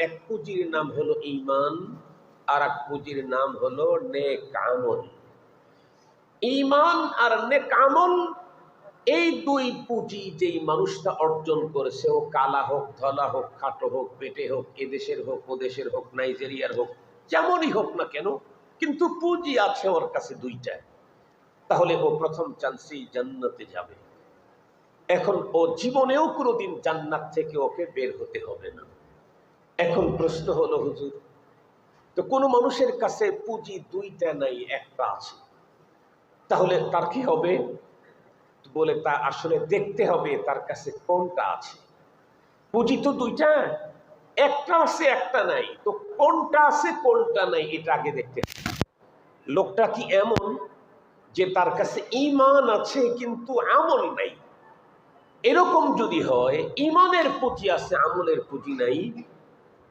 এক পুঁজির নাম হলো ঈমান, আর এক পুঁজির নাম হলো নেক আমল। ঈমান আর নেক আমল, এই দুই পুঁজি যেই মানুষটা অর্জন করেছে, ও কালা হোক, ধলা হোক, খাটো হোক, পেটে হোক, এদেশের হোক, ওদেশের হোক, নাইজেরিয়ার হোক, যেমনই হোক না কেন, কিন্তু পুঁজি আছে ওর কাছে দুইটা, তাহলে ও প্রথম চান্সেই জান্নাতে যাবে। এখন ও জীবনেও কোনোদিন জান্নাত থেকে ওকে বের হতে হবে না। এখন প্রশ্ন হলো, হুজুর, তো কোনো মানুষের কাছে পুঁজি দুইটা নাই, একটা আছে, তাহলে তার কি হবে? বলে তা আসলে দেখতে হবে তার কাছে কোনটা আছে। পুঁজি তো দুইটা, একটা আছে একটা নাই, তো কোনটা আছে কোনটা নাই এটা আগে দেখতে হবে। লোকটা কি এমন যে তার কাছে ঈমান আছে কিন্তু আমল নাই? এরকম যদি হয়, ঈমানের পুঁজি আছে আমলের পুঁজি নাই,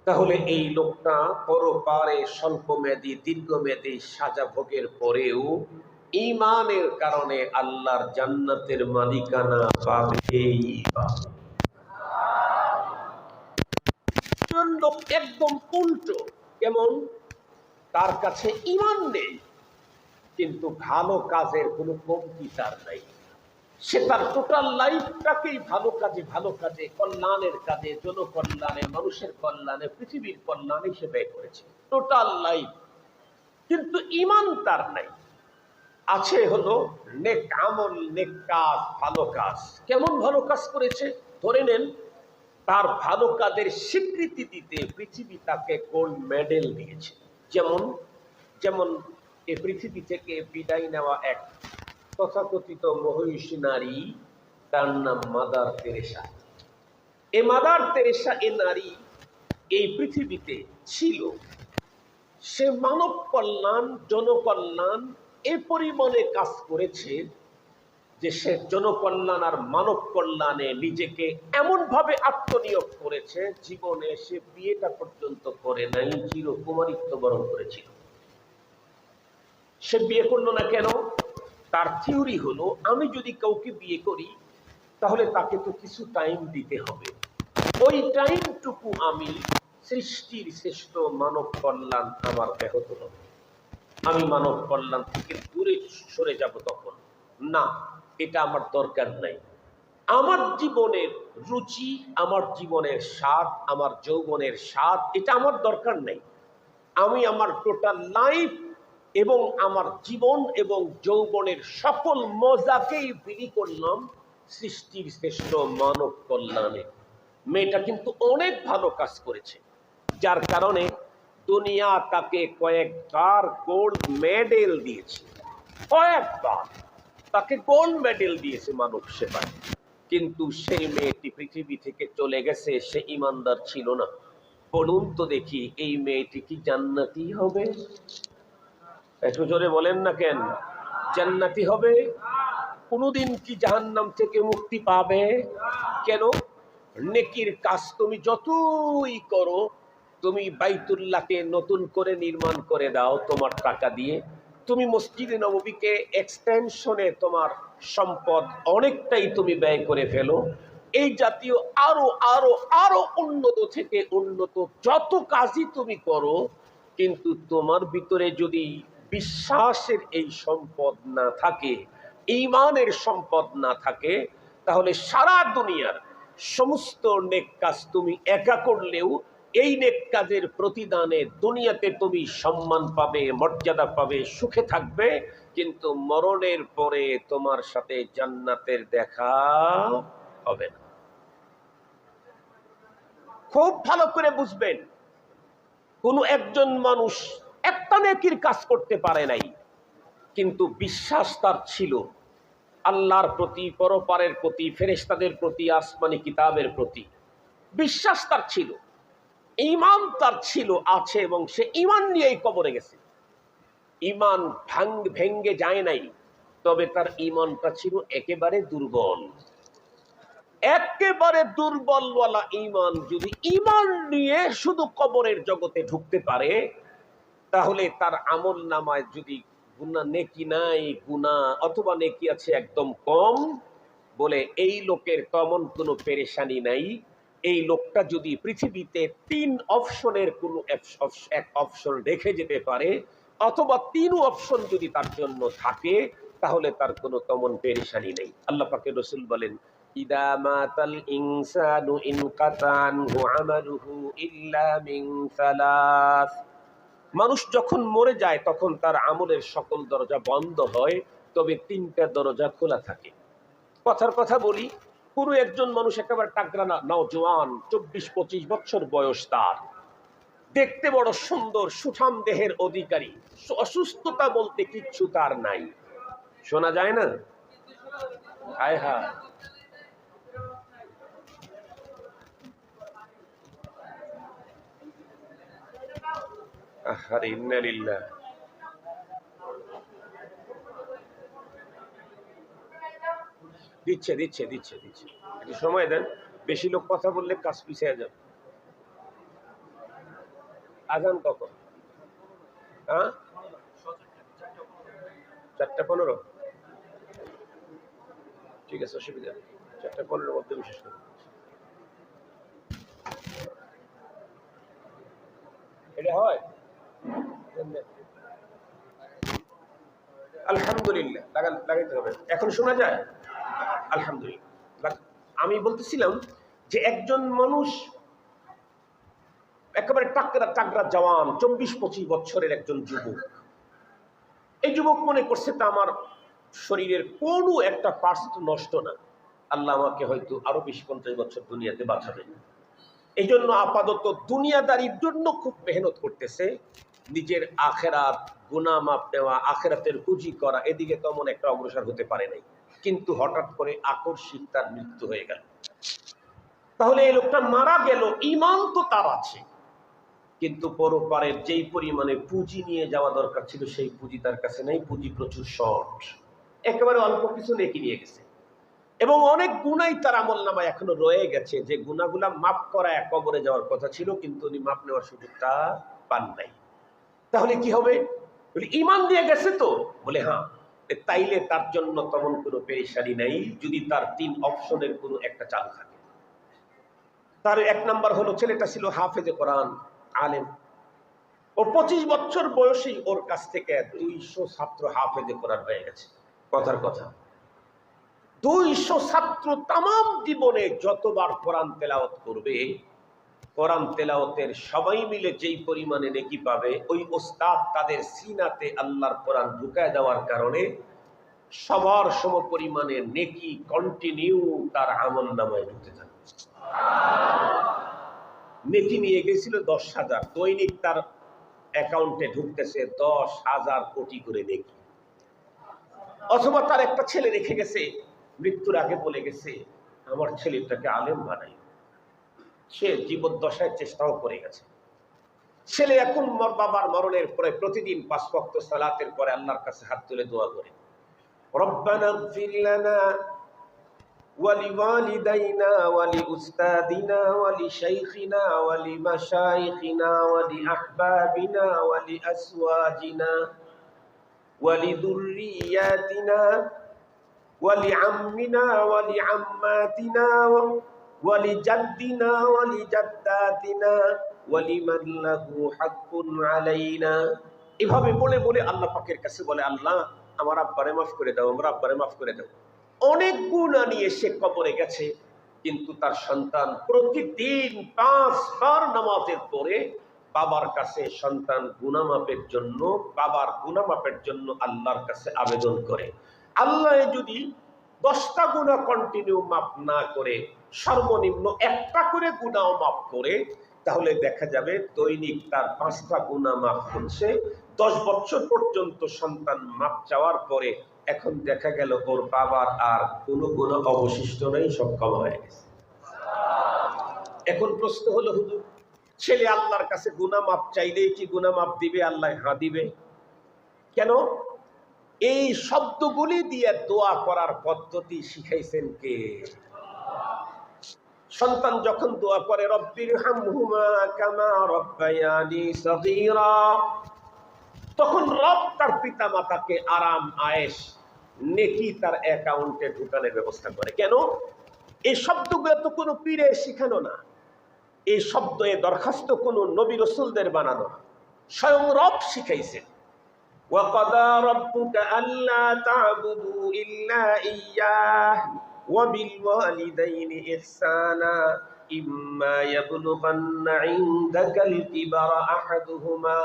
তাহলে এই লোকটা পরপারে স্বল্পমেয়াদী দীর্ঘমেয়াদী সাজা ভোগের পরেও ঈমানের কারণে আল্লাহর জান্নাতের মালিকানা পাবেই পাবে। লোক একদম উল্টো, কেমন? তার কাছে ঈমান নেই কিন্তু ভালো কাজের কোনো কমতি তার নাই। সে তার টোটাল লাইফটাকেই ভালো কাজে, কল্যাণের কাজে, জনকল্যাণে, মানুষের কল্যাণে, পৃথিবীর কল্যাণে সে ব্যয় করেছে টোটাল লাইফ, কিন্তু ঈমান তার নাই। আছে হলো নেক আমল, নেক কাজ, ভালো কাজ। কেমন ভালো কাজ করেছে? ধরে নেন, তার ভালো কাজের স্বীকৃতি দিতে পৃথিবী তাকে গোল্ড মেডেল দিয়েছে। যেমন যেমন এই পৃথিবী থেকে বিদায় নেওয়া এক তথাকথিত মহিষী নারী, তার নাম মাদার তেরেসা। এ মাদার তেরেসা, এ নারী এই পৃথিবীতে ছিল, সে মানব কল্যাণ, জনকল্যাণ এ পরিমাণে কাজ করেছে যে সে জনকল্যাণ আর মানব কল্যাণে নিজেকে এমন ভাবে আত্মনিয়োগ করেছে, জীবনে সে বিয়েটা পর্যন্ত করে নাই, চিরকুমারিত্ব বরণ করেছিল। সে বিয়ে করলো না কেন? তার থিওরি হলো, আমি যদি কাউকে বিয়ে করি তাহলে তাকে তো কিছু টাইম দিতে হবে, ওই টাইমটুকু আমি সৃষ্টির শ্রেষ্ঠ মানব কল্যাণ আমার ব্যাহত হবে, আমি মানব কল্যাণ থেকে দূরে সরে যাব। তখন না, এটা আমার দরকার নাই। আমার জীবনের রুচি, আমার জীবনের স্বাদ, আমার যৌবনের স্বাদ, এটা আমার দরকার নাই। আমি আমার টোটাল লাইফ এবং আমার জীবন এবং যৌবনের সকল মজাকেই বিলি করলাম সৃষ্টির শ্রেষ্ঠ মানব কল্যাণে। মেয়েটা কিন্তু অনেক ভালো কাজ করেছে, যার কারণে দুনিয়া তাকে কয়েকবার গোল্ড মেডেল দিয়েছে, কয়েকবার তাকে গোল্ড মেডেল দিয়েছে মানব সেবায়। কিন্তু সেই মেয়েটি পৃথিবী থেকে চলে গেছে, সে ইমানদার ছিল না। বলুন তো দেখি, এই মেয়েটি কি জান্নাতি হবে? একটু জোরে বলেন না কেন? জান্নাতি হবে? কোনোদিন কি জাহান্নাম থেকে মুক্তি পাবে? কেন? নেকির কাজ তুমি যতই করো, তুমি বাইতুল্লাহকে নতুন করে নির্মাণ করে দাও তোমার টাকা দিয়ে, তুমি মসজিদে নববীকে এক্সটেনশনে তোমার সম্পদ অনেকটাই তুমি ব্যয় করে ফেলো, এই জাতীয় আরো আরো আরো উন্নত থেকে উন্নত যত কাজই তুমি করো, কিন্তু তোমার ভিতরে যদি বিশ্বাসের এই সম্পদ না থাকে, ঈমানের সম্পদ না থাকে, তাহলে সারা দুনিয়ার সমস্ত নেক কাজ তুমি একা করলেও এই নেক কাজের প্রতিদানে দুনিয়াতে তুমি সম্মান পাবে, মর্যাদা পাবে, সুখে থাকবে, কিন্তু মরণের পরে তোমার সাথে জান্নাতের দেখা হবে না। খুব ভালো করে বুঝবেন, কোন একজন মানুষ একটা নেকির কাজ করতে পারে নাই, কিন্তু বিশ্বাস তার ছিল আল্লাহর প্রতি, পরপারের প্রতি, ফেরেশতাদের প্রতি, আসমানি কিতাবের প্রতি বিশ্বাস তার ছিল, ঈমান তার ছিল, আছে, এবং সে ঈমান নিয়েই কবরে গেছে। ঈমান ভেঙ্গে যায় নাই, তবে তার ঈমানটা ছিল একেবারে দুর্বল। একেবারে দুর্বলওয়ালা ঈমান যদি ঈমান নিয়ে শুধু কবরের জগতে ঢুকতে পারে, তাহলে তার আমল নামায় যদি গুনাহ, নেকি নাই, গুনাহ অথবা নেকি আছে একদম কম, বলে এই লোকের তেমন কোনো পেরেশানি নাই, এই লোকটা যদি পৃথিবীতে 3 অপশনের কোনো এক অপশন রেখে যেতে পারে, অথবা 3 অপশন যদি তার জন্য থাকে, তাহলে তার কোনো তেমন পেরেশানি নেই। আল্লাহ পাকের রাসূল বলেন, ইদা মাতাল ইনসানু ইনকাতা আনহু আমালুহু ইল্লা মিন সালাস। মানুষ যখন মরে যায় তখন তার আমলের সকল দরজা বন্ধ হয়, তবে 3টা দরজা খোলা থাকে। কথার কথা বলি, কোনো একজন মানুষ একেবারে টাকরা নওজোয়ান, 24-25 বছর বয়স, তার দেখতে বড় সুন্দর, সুঠাম দেহের অধিকারী, অসুস্থতা বলতে কিচ্ছু তার নাই। শোনা যায় না? হায় হায়, আহারে ইন্না লিল্লাহ। দিচ্ছে দিচ্ছে দিচ্ছে দিচ্ছে, একটু সময় দেন। বেশি লোক কথা বললে কাজ পিছিয়ে যাবে। আজান কখন? হ্যাঁ, 4:15। ঠিক আছে, অসুবিধা নেই, 4:15 মধ্যে বিশেষ করে। এটা হয়। আলহামদুলিল্লাহ, লাগাইতে হবে। এখন শোনা যায়? আলহামদুলিল্লাহ। আমি বলতেছিলাম যে একজন মানুষ একেবারে টাকরা জওয়ান, 24-25 বছরের একজন যুবক, এই যুবক মনে করছে তা আমার শরীরের কোনো একটা পার্টস নষ্ট না, আল্লাহ আমাকে হয়তো আরো 20-50 বছর দুনিয়াতে বাঁচাবেন। এই জন্য আপাতত দুনিয়াদারির জন্য খুব মেহনত করতেছে, নিজের আখেরাত, গুনাহ মাপ দেওয়া, আখেরাতের পুঁজি করা, এদিকে তেমন একটা অগ্রসর হতে পারে নাই। কিন্তু হঠাৎ করে আকস্মিক তার মৃত্যু হয়ে গেল। তাহলে এই লোকটা মারা গেল, ঈমান তো তার আছে, কিন্তু পরপারের যেই পরিমাণে পুঁজি নিয়ে যাওয়া দরকার ছিল সেই পুঁজি তার কাছে নেই। পুঁজি প্রচুর শর্ট, একেবারে অল্প কিছু নেকি নিয়ে গেছে, এবং অনেক গুনাই তার আমলনামায় এখনো রয়ে গেছে, যে গুনাহগুলা মাফ করা কবরে যাওয়ার কথা ছিল, কিন্তু উনি মাফ নেওয়ার সুযোগটা পান নাই। তাহলে কি হবে? ঈমান দিয়ে গেছে তো, বলে হ্যাঁ, তাইলে তার জন্য তেমন কোনো পেরেশানি নাই, যদি তার 3 অপশনের কোনো একটা চালু থাকে। তার 1 নাম্বার হলো, ছেলেটা ছিল হাফেজে কোরআন, আলেম। ও 25 বছর বয়সেই ওর কাছ থেকে 200 ছাত্র হাফেজে কোরআন হয়ে গেছে। কথার কথা, 200 ছাত্র তামাম জীবনে যতবার কোরআন তেলাওয়াত করবে, কোরআন তেলাওয়াতের সবাই মিলে যেই পরিমাণে নেকি পাবে, ওই ওস্তাদ তাদের সিনাতে আল্লাহর কোরআন ঢুকায় দেওয়ার কারণে সবার সম পরিমাণে নেকি কন্টিনিউ তার আমলনামায় ঢুকতে থাকে। নেকি নিয়ে গেছিল 10,000, দৈনিক তার অ্যাকাউন্টে ঢুকতেছে 10,000 কোটি করে নেকি। অথবা তার একটা ছেলে রেখে গেছে, মৃত্যুর আগে বলে গেছে, আমার ছেলেটাকে আলেম বানাই। সে জীবদ্দশায় চেষ্টাও করে গেছে। ছেলে এখন বাবার মরণের পরে প্রতিদিন 5 ওয়াক্ত সালাতের পরে আল্লাহর কাছে হাত তুলে দোয়া করে, রব্বানা ইগফির লানা ওয়া লিওয়ালিদাইনা ওয়া লিউস্তাদিনা ওয়া লিশাইখিনা ওয়া লিমাশাইখিনা ওয়া লিআহবাবিনা ওয়া লিআসওয়াজিনা ওয়া লিযুররিয়াতিনা ওয়া লিআম্মিনা ওয়া লিআম্মাতিনা ওয়া লিজাদ্দিনা ওয়া লিজাদ্দাতিনা ওয়া লিমান লাহু হাক্কুন আলাইনা। এভাবে বলে বলে আল্লাহ পাকের কাছে বলে, আল্লাহ আমার আব্বারে মাফ করে দাও, আমার আব্বারে মাফ করে দাও। অনেক গুনাহ নিয়ে সে কবরে গেছে, কিন্তু তার সন্তান প্রতিদিন 5 বার নামাজের পরে বাবার কাছে সন্তান গুনাহ মাপের জন্য, বাবার গুনাহ মাপের জন্য আল্লাহর কাছে আবেদন করে। আল্লাহ যদি 10টা গুনাহ কন্টিনিউ মাফ না করে, সর্বনিম্ন একটা করে গুনাহ মাফ করে, তাহলে দেখা যাবে দৈনিক তার 5টা গুনাহ মাফ হচ্ছে। 10 বছর পর্যন্ত সন্তান মাফ চাওয়ার পরে এখন দেখা গেল ওর বাবার আর কোনো গুনাহ অবশিষ্ট নেই, সব ক্ষমা হয়ে গেছে। এখন প্রশ্ন হলো, হুজুর ছেলে আল্লাহর কাছে গুনাহ মাফ চাইলেই কি গুনাহ মাফ দিবে? আল্লাহ হ্যাঁ দিবে। কেন? এই শব্দগুলি দিয়ে দোয়া করার পদ্ধতি শিখাইছেন কে? সন্তান যখন দোয়া করে, রব্বির হামহুমা কামা রব্বায়ানি সগীরা, তখন রব তার পিতা মাতাকে আরাম আয়েশ নেকি তার অ্যাকাউন্টে ঢুকানোর ব্যবস্থা করে। কেন? এই শব্দগুলো তো কোনো পীরে শিখানো না, এই শব্দ এ দরখাস্ত কোন নবী রাসূলদের বানানো না, স্বয়ং রব শিখাইছেন। وَقَضَى رَبُّكَ أَلَّا تَعْبُدُوا إِلَّا إِيَّاهُ وَبِالْوَالِدَيْنِ إِحْسَانًا إِمَّا يَبْلُغَنَّ عِندَكَ الْكِبَرَ أَحَدُهُمَا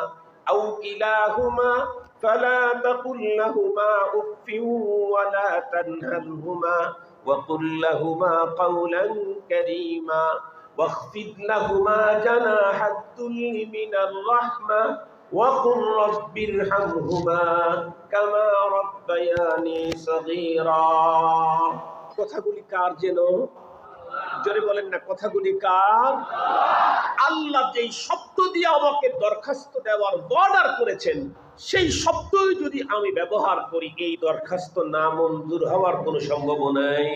أَوْ كِلَاهُمَا فَلَا تَقُل لَّهُمَا أُفٍّ وَلَا تَنْهَرْهُمَا وَقُل لَّهُمَا قَوْلًا كَرِيمًا واخفض لهما جناح الذل من الرحمة وقل رب ارحمهما كما ربياني صغيرا। কথাগুলি কার যেন? জোরে বলেন না, কথাগুলি কার? আল্লাহ যেই শব্দ দিয়ে আমাকে দরখাস্ত দেওয়ার অর্ডার করেছেন, সেই শব্দই যদি আমি ব্যবহার করি, এই দরখাস্ত না মঞ্জুর হওয়ার কোনো সম্ভাবনাই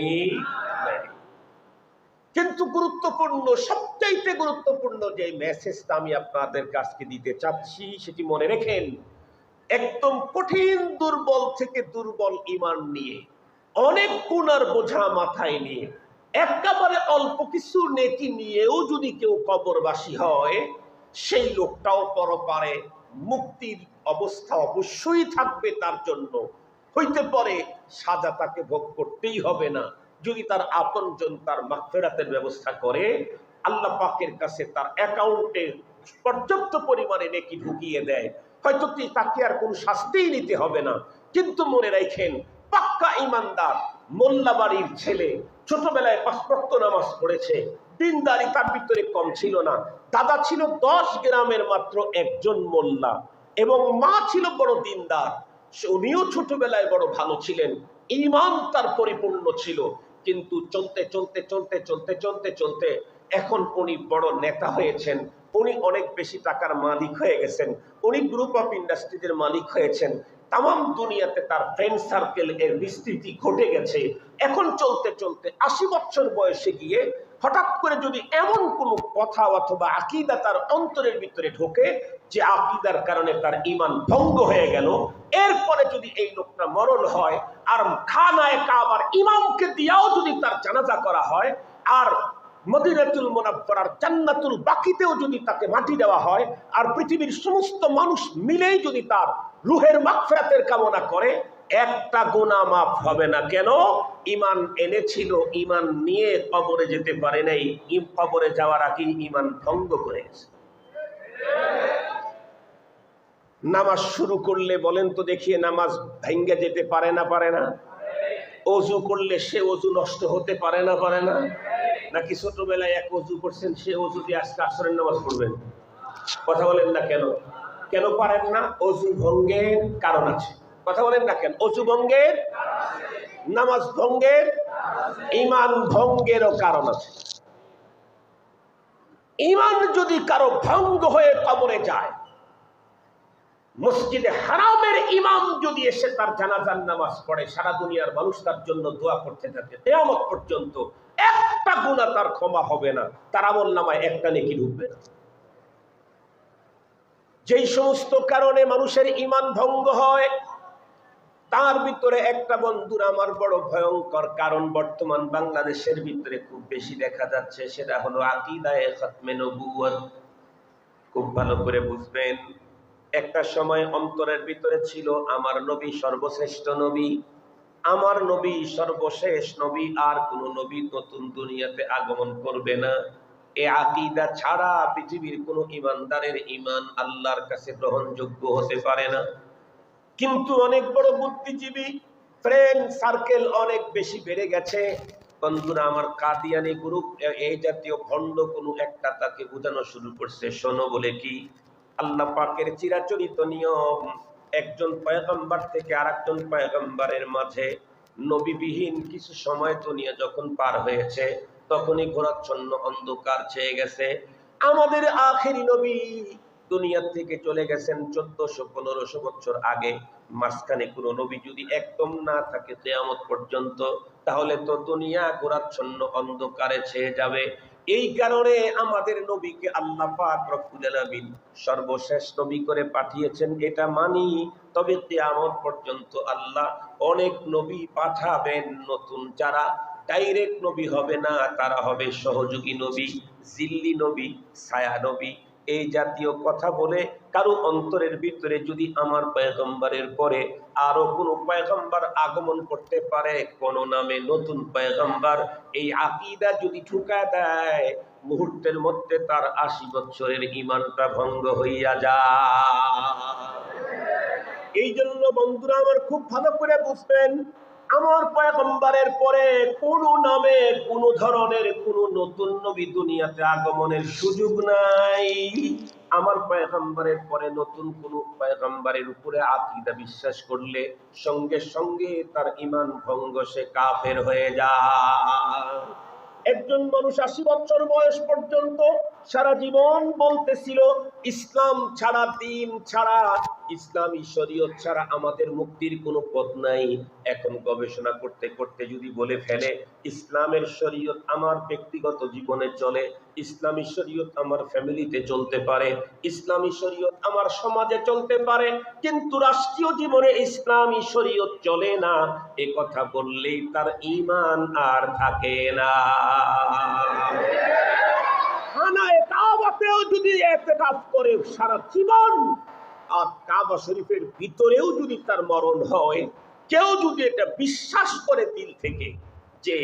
নাই। কিন্তু গুরুত্বপূর্ণ, সবচাইতে গুরুত্বপূর্ণ যে মেসেজটা আমি আপনাদের কাছে দিতে চাচ্ছি সেটি মনে রেখেন। একদম কঠিন দুর্বল থেকে দুর্বল ঈমান নিয়ে, অনেক গুনার বোঝা মাথায় নিয়ে, একেবারে অল্প কিছু নেকি নিয়েও যদি কেউ কবরবাসী হয়, সেই লোকটাও পরপারে মুক্তির অবস্থা অবশ্যই থাকবে তার জন্য। হইতে পারে সাজা তাকে ভোগ করতেই হবে না, যদি তার আপনজন তার মাগফিরাতের ব্যবস্থা করে, আল্লাহ পাকের কাছে তার অ্যাকাউন্টে পর্যাপ্ত পরিমাণে নেকি ঢুকিয়ে দেয়, হয়তো তাকে আর কোনো শাস্তিই নিতে হবে না। কিন্তু মনে রাখেন, পাক্কা ইমানদার মোল্লা বাড়ির ছেলে, ছোটবেলায় 5 ওয়াক্ত নামাজ পড়েছে, দিনদারি তার ভিতরে কম ছিল না, দাদা ছিল 10 গ্রামের মাত্র একজন মোল্লা এবং মা ছিল বড় দিনদার, উনিও ছোটবেলায় বড় ভালো ছিলেন, ঈমান তার পরিপূর্ণ ছিল। কিন্তু চলতে চলতে চলতে চলতে চলতে চলতে এখন উনি বড় নেতা হয়েছেন, উনি অনেক বেশি টাকার মালিক হয়ে গেছেন, উনি গ্রুপ অফ ইন্ডাস্ট্রিজের মালিক হয়েছেন, তাম দুনিয়াতে তার ফ্রেন্ড সার্কেল এর বিস্তৃতি ঘটে গেছে। এখন চলতে চলতে 80 বছর বয়সে গিয়ে হঠাৎ করে যদি এমন কোনো কথা অথবা আকীদা তার অন্তরের ভিতরে ঢোকে যে আকীদার কারণে তার ঈমান ভঙ্গ হয়ে গেল, এরপরে যদি এই লোকটা মরণ হয় আর খানায়ে কাবার ইমামকে দিয়াও যদি তার জানাজা করা হয়, আর মদিনাতুল মুনাওয়ারার জান্নাতুল বাকিতেও যদি তাকে মাটি দেওয়া হয়, আর পৃথিবীর সমস্ত মানুষ মিলেই যদি তার রূহের মাগফিরাতের কামনা করে, একটা গুনাহ মাফ হবে না। কেন? ঈমান এনেছিল, ঈমান নিয়ে কবরে যেতে পারে নাই, কবরে যাওয়ার আগে ঈমান ভঙ্গ করে গেছে। নামাজ শুরু করলে বলেন তো দেখিয়ে, নামাজ ভেঙ্গে যেতে পারে না? পারে না? ওযু করলে সে ওযু নষ্ট হতে পারে না? পারে না? নাকি ছোটবেলায় এক ওযু করছেন, সে ওযু দিয়ে আজকে আসরের নামাজ পড়বেন? কথা বলেন না কেন? কেন পারেন না? ওযু ভঙ্গের কারণ আছে। কথা বলেন না কেন? ওযু ভঙ্গের, নামাজ ভঙ্গের, ঈমান ভঙ্গেরও কারণ আছে। ঈমান যদি কারো ভঙ্গ হয়ে কবরে যায়, মসজিদে হারামের ইমাম যদি এসে তার জানাজার নামাজ পড়ে, সারা দুনিয়ার মানুষ তার জন্য দোয়া করতে থাকে, কিয়ামত পর্যন্ত একটা গুনাহ তার ক্ষমা হবে না, তার আমলনামায় একটা নেকি ঢুকবে না। যেই সমস্ত কারণে মানুষের ঈমান ভঙ্গ হয়, তার ভিতরে একটা, বন্ধুরা আমার, বড় ভয়ঙ্কর কারণ বর্তমান বাংলাদেশের ভিতরে খুব বেশি দেখা যাচ্ছে, সেটা হলো আকীদায়ে খতমে নবুয়ত। খুব ভালো করে বুঝবেন, একটা সময় অন্তরের ভিতরে ছিল আমার নবী সর্বশ্রেষ্ঠ নবী, আমার নবী সর্বশেষ নবী, আর কোন নবী নতুন দুনিয়াতে আগমন করবে না। এই আকীদা ছাড়া পৃথিবীর কোন ঈমানদারের ঈমান আল্লাহর কাছে গ্রহণযোগ্য হতে পারে না। কিন্তু অনেক বড় বুদ্ধিজীবী ফ্রেন্ড সার্কেল অনেক বেশি বেড়ে গেছে, বন্ধুরা আমার, কাদিয়ানি গ্রুপ এই জাতীয় ভণ্ড কোনো একটা তাকে বোঝানো শুরু করছে, শোনো বলে কি, আল্লাহ পাকের চিরাচরিত নিয়ম, একজন পয়গম্বর থেকে আরেকজন পয়গম্বরের মাঝে নবীবিহীন কিছু সময় দুনিয়া যখন পার হয়েছে, তখনই ঘোরাচ্ছন্ন অন্ধকার ছেয়ে গেছে। আমাদের আখেরি নবী দুনিয়া থেকে চলে গেছেন 1400-1500 বছর আগে। মাঝখানে কোনো নবী যদি একদম না থাকে কিয়ামত পর্যন্ত, তাহলে তো দুনিয়া ঘোরাচ্ছন্ন অন্ধকারে ছেয়ে যাবে। এই কারণে আমাদের নবীকে আল্লাহ পাক রব্বুল আলামিন সর্বশেষ নবী করে পাঠিয়েছেন, এটা মানি। তবে কিয়ামত পর্যন্ত আল্লাহ অনেক নবী পাঠাবেন নতুন, যারা ডাইরেক্ট নবী হবে না, তারা হবে সহযোগী নবী, জিল্লি নবী, ছায়া নবী। এই জাতীয় কথা বলে কারো অন্তরের ভিতরে যদি আমার পয়গম্বরের পরে আরো কোনো পয়গম্বর আগমন করতে পারে কোন নামে নতুন পয়গম্বর, এই আকীদা যদি ঢুকা দেয়, মুহূর্তের মধ্যে তার ৮০ বছরের ঈমানটা ভঙ্গ হইয়া যায়। এই জন্য বন্ধুরা আমার খুব ভালো করে বুঝবেন, আমার পয়গম্বরের পরে কোন নামে কোন ধরনের কোন নতুন নবী দুনিয়াতে আগমনের সুযোগ নাই। আমার পয়গম্বরের পরে নতুন কোন পয়গম্বরের উপরে আকীদা বিশ্বাস করলে সঙ্গে সঙ্গে তার ঈমান ভঙ্গ, সে কাফের হয়ে যায়। একজন মানুষ ৮০ বছর বয়স পর্যন্ত সারা জীবন বলতেছিল ইসলাম ছাড়া, দ্বীন ছাড়া, ইসলামী শরীয়ত ছাড়া আমাদের মুক্তির কোনো পথ নাই। এখন গবেষণা করতে করতে যদি বলে ফেলে ইসলামের শরীয়ত আমার ব্যক্তিগত জীবনে চলে, ইসলামী শরীয়ত আমার ফ্যামিলিতে চলতে পারে, ইসলামী শরীয়ত আমার সমাজে চলতে পারে, কিন্তু রাষ্ট্রীয় জীবনে ইসলামী শরীয়ত চলে না, এ কথা বললেই তার ঈমান আর থাকে না। খানায়ে কাবাতেও যদি ইতিকাফ করে সারা জীবন, আর কাবা শরীফের ভিতরেও যদি তার মরণ হয়, কেউ যদি এটা বিশ্বাস করে দিল থেকে যে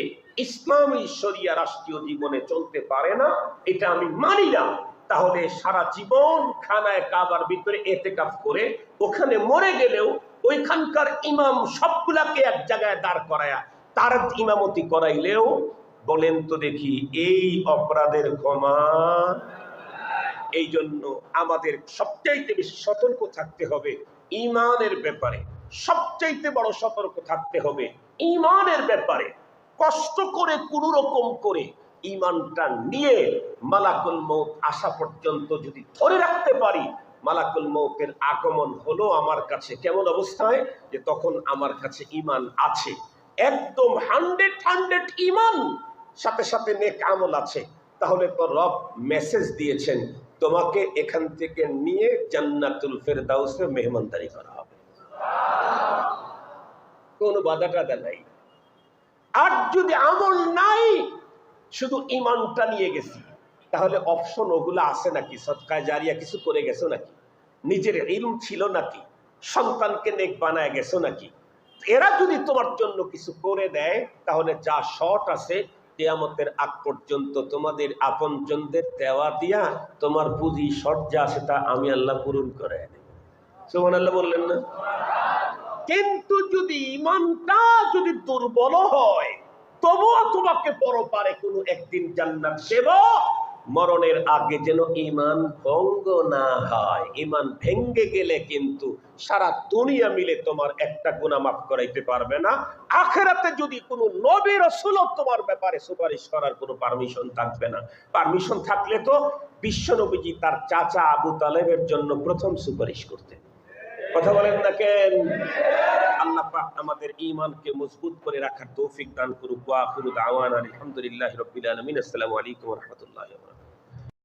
ইসলামী শরিয়া রাষ্ট্রীয় জীবনে চলতে পারে না, এটা আমি মানি না, তাহলে সারা জীবন খানায়ে কাবার ভিতরে ইতিকাফ করে ওখানে মরে গেলেও ওইখানকার ইমাম সবগুলাকে এক জায়গায় দাঁড় করায়া তার ইমামতি করাইলেও, বলেন তো দেখি, এই অপরাধের ক্ষমা। এই জন্য আমাদের সবচাইতে বেশি সতর্ক থাকতে হবে ঈমানের ব্যাপারে, সবচাইতে বড় সতর্ক থাকতে হবে ঈমানের ব্যাপারে। কষ্ট করে কোনো রকম করে ঈমানটা নিয়ে মালাকুল মউত আসা পর্যন্ত যদি ধরে রাখতে পারি, মালাকুল মউতের আগমন হলো আমার কাছে কেমন অবস্থায়, যে তখন আমার কাছে ঈমান আছে, একদম 100% ঈমান, সাথে সাথে নেক আমল আছে, তাহলে তো রব মেসেজ দিয়েছেন তোমাকে এখান থেকে নিয়ে জান্নাতুল ফেরদাউসে মেহমানদারি করা হবে, কোনো বাধা টাধা নাই। আর যদি আমল নাই, শুধু ঈমানটা নিয়ে গেছি, তাহলে অপশন ওগুলো আছে নাকি? সদকায়ে জারিয়া কিছু করে গেছো নাকি? নিজের ইলম ছিল নাকি? সন্তানকে নেক বানায় গেছো নাকি? এরা যদি তোমার জন্য কিছু করে দেয়, তাহলে যা শর্ট আছে কিয়ামতের আগ পর্যন্ত তোমাদের আপনজনদের দেওয়া দিয়া তোমার পুঁজি শর্ট যা আছে তা আমি আল্লাহ পূরণ করে দেব। সুবহানাল্লাহ বললেন না? কিন্তু যদি ঈমানটা যদি দুর্বল হয়, তবুও তোমাকে পরপারে কোনো একদিন জান্নাত দেব, মরণের আগে যেন ঈমান ভঙ্গ না হয়। ঈমান ভেঙ্গে গেলে কিন্তু সারা দুনিয়া মিলে তোমার একটা গুনাহ মাফ করাইতে পারবে না। আখিরাতে যদি কোনো নবী রাসূল তোমার ব্যাপারে সুপারিশ করার কোনো পারমিশন থাকবে না। পারমিশন থাকলে তো বিশ্ব নবীজি তার চাচা আবু তালেবের জন্য প্রথম সুপারিশ করতেন। কথা বলেন না কেন? আল্লাহ পাক আমাদের ঈমানকে মজবুত করে রাখার তৌফিক দান করুক। ওয়া আখিরু দাওয়ানা আলহামদুলিল্লাহি রাব্বিল আলামিন। আসসালামু আলাইকুম ওয়া রাহমাতুল্লাহি ওয়া বারাকাতুহু।